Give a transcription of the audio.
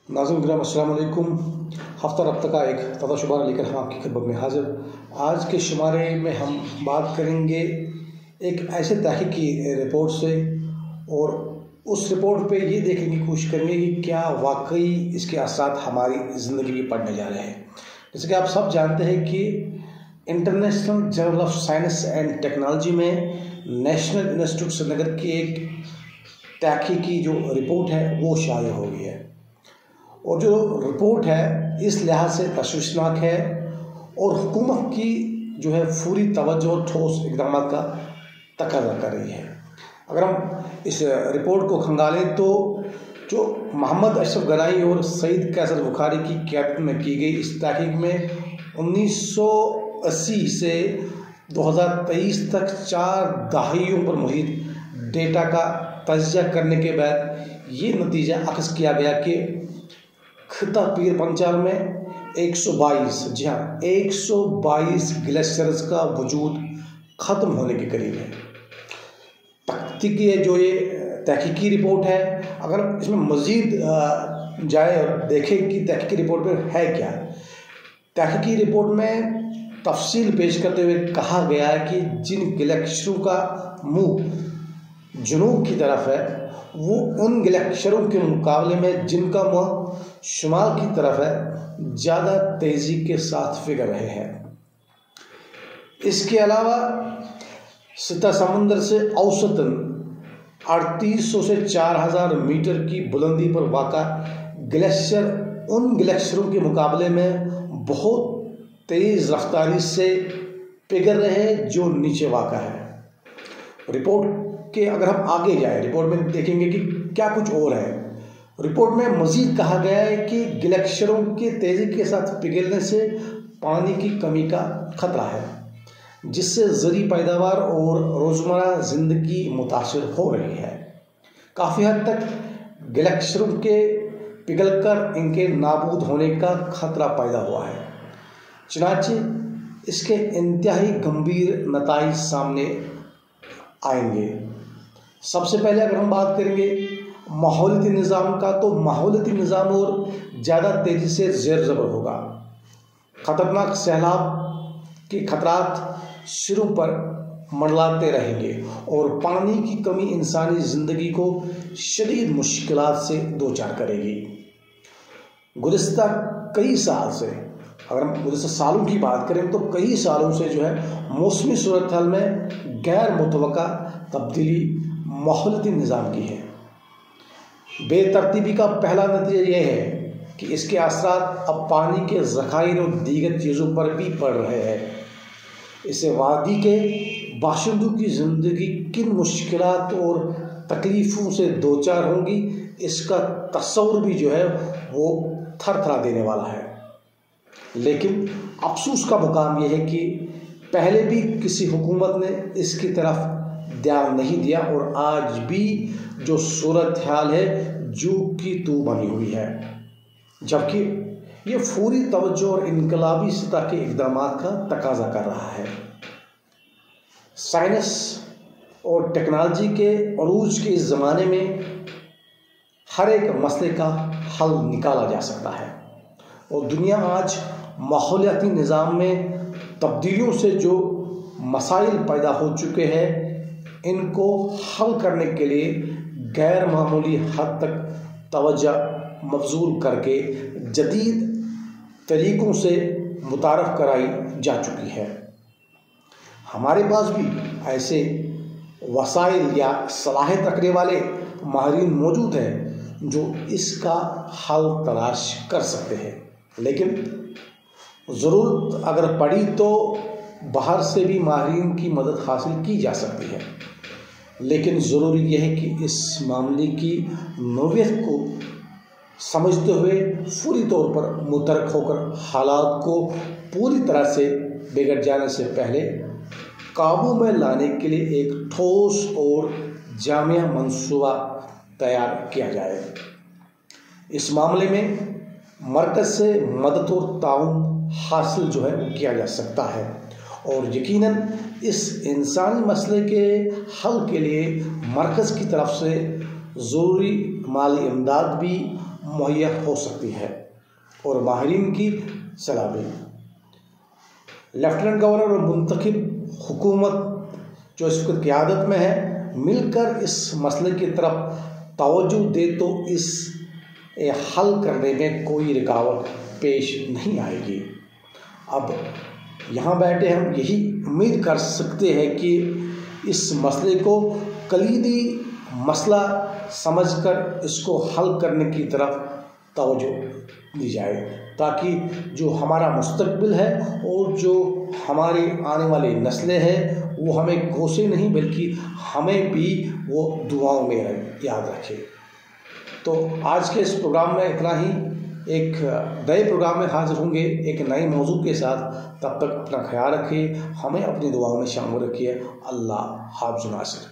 नाज़रीन किराम अस्सलाम वालेकुम। हफ्ता रफ्ता का एक ताज़ा शुमारा लेकर हम आपकी खिदमत में हाजिर। आज के शुमारे में हम बात करेंगे एक ऐसे तहकीकी रिपोर्ट से, और उस रिपोर्ट पे ये देखने की कोशिश करेंगे कि क्या वाकई इसके असरात हमारी ज़िंदगी में पड़ने जा रहे हैं। जैसे कि आप सब जानते हैं कि international journal of science and technology में नेशनल इंस्टीट्यूट श्रीनगर की एक तहकीकी जो रिपोर्ट है वो शाया हो गई है, और जो रिपोर्ट है इस लिहाज से तशवीशनाक है और हुकूमत की जो है पूरी तवज्जो और ठोस इक़दाम का तकाज़ा कर रही है। अगर हम इस रिपोर्ट को खंगालें तो जो मोहम्मद अशरफ गनाई और सईद कैसर बुखारी की क़यादत में की गई इस तहकीक में 1980 से 2023 तक 4 दहाइयों पर मुहित डेटा का तजिया करने के बाद ये नतीजा अख्ज़ किया गया कि खिता पीर पंचाल में 122 जी हाँ 122 ग्लेशियर्स का वजूद ख़त्म होने के करीब है। तहकीकी जो ये तहकीकी रिपोर्ट है, अगर इसमें मज़ीद जाए और देखें कि तहकीकी रिपोर्ट में है क्या। तहकीकी रिपोर्ट में तफसील पेश करते हुए कहा गया है कि जिन ग्लेशियरों का मुँह जुनूब की तरफ है वो उन ग्लेशियरों के मुकाबले में जिनका मुँह शुमाल की तरफ है ज़्यादा तेज़ी के साथ पिघल रहे हैं। इसके अलावा सतह समुंदर से औसतन 3800 से 4000 मीटर की बुलंदी पर वाक़ा ग्लेशियर उन ग्लेशियरों के मुकाबले में बहुत तेज़ रफ्तारी से पिघल रहे हैं जो नीचे वाक़ा है। रिपोर्ट के अगर हम आगे जाए, रिपोर्ट में देखेंगे कि क्या कुछ और है। रिपोर्ट में मज़ीद कहा गया है कि ग्लेशियरों के तेज़ी के साथ पिघलने से पानी की कमी का ख़तरा है, जिससे ज़री पैदावार और रोज़मर्रा ज़िंदगी मुतासर हो रही है। काफ़ी हद तक ग्लेशियरों के पिघलकर इनके नाबूद होने का ख़तरा पैदा हुआ है। चनाचे इसके इंतहाई गंभीर नताइज सामने आएंगे। सबसे पहले अगर हम बात करेंगे माहौलियाती निज़ाम का, तो माहौलियाती निज़ाम और ज़्यादा तेज़ी से ज़ेर ज़बर होगा। ख़तरनाक सैलाब के खतरात सिरों पर मंडलाते रहेंगे और पानी की कमी इंसानी ज़िंदगी को शदीद मुश्किलात से दो चार करेगी। गुज़िश्ता कई साल से, अगर हम गुज़िश्ता सालों की बात करें तो कई सालों से जो है मौसमी सूरत हाल में गैर मुतवक्का तब्दीली माहौलियाती निज़ाम की है। बेतरतीबी का पहला नतीजा यह है कि इसके असरात अब पानी के ज़खायर और दीगर चीज़ों पर भी पड़ रहे हैं। इससे वादी के बाशिंदों की ज़िंदगी किन मुश्किलात और तकलीफ़ों से दो चार होंगी, इसका तस्वुर भी जो है वो थर थरा देने वाला है। लेकिन अफसोस का मुकाम यह है कि पहले भी किसी हुकूमत ने इसकी तरफ ध्यान नहीं दिया और आज भी जो सूरत हाल है जू की तू बनी हुई है, जबकि ये पूरी तवज्जो और इनकलाबी सतह के इक़दाम का तकाज़ा कर रहा है। साइंस और टेक्नोलॉजी के अरूज के इस ज़माने में हर एक मसले का हल निकाला जा सकता है, और दुनिया आज माहौलियाती निज़ाम में तब्दीलियों से जो मसाइल पैदा हो चुके हैं इनको हल करने के लिए गैर मामूली हद तक तवज्जो मबज़ूल करके जदीद तरीक़ों से मुतारफ़ कराई जा चुकी है। हमारे पास भी ऐसे वसाइल या सलाहियत रखने वाले माहिरीन मौजूद हैं जो इसका हल तलाश कर सकते हैं, लेकिन ज़रूरत अगर पड़ी तो बाहर से भी माहिरीन की मदद हासिल की जा सकती है। लेकिन ज़रूरी यह है कि इस मामले की नौयत को समझते हुए पूरी तौर पर मुतरक होकर हालात को पूरी तरह से बिगड़ जाने से पहले काबू में लाने के लिए एक ठोस और जामिया मंसूबा तैयार किया जाए। इस मामले में मरकज़ से मदद और ताउन हासिल जो है वो किया जा सकता है, और यकीनन इस इंसानी मसले के हल के लिए मरकज़ की तरफ से ज़रूरी माली इमदाद भी मुहैया हो सकती है और माहिरीन की सलाह भी। लेफ्टिनेंट गवर्नर और मुंतखब हुकूमत जो इस वक्त क़यादत में है, मिलकर इस मसले की तरफ तवज्जो दे तो इस हल करने में कोई रुकावट पेश नहीं आएगी। अब यहाँ बैठे हम यही उम्मीद कर सकते हैं कि इस मसले को कलीदी मसला समझकर इसको हल करने की तरफ तवज्जो दी जाए, ताकि जो हमारा मुस्तकबिल है और जो हमारी आने वाली नस्लें हैं वो हमें कोसे नहीं बल्कि हमें भी वो दुआओं में याद रखे। तो आज के इस प्रोग्राम में इतना ही। एक नए प्रोग्राम में हाजिर होंगे एक नए मौजू के साथ। तब तक अपना ख्याल रखिए, हमें अपनी दुआओं में शामिल रखिए। अल्लाह हाफ़िज़ नासिर।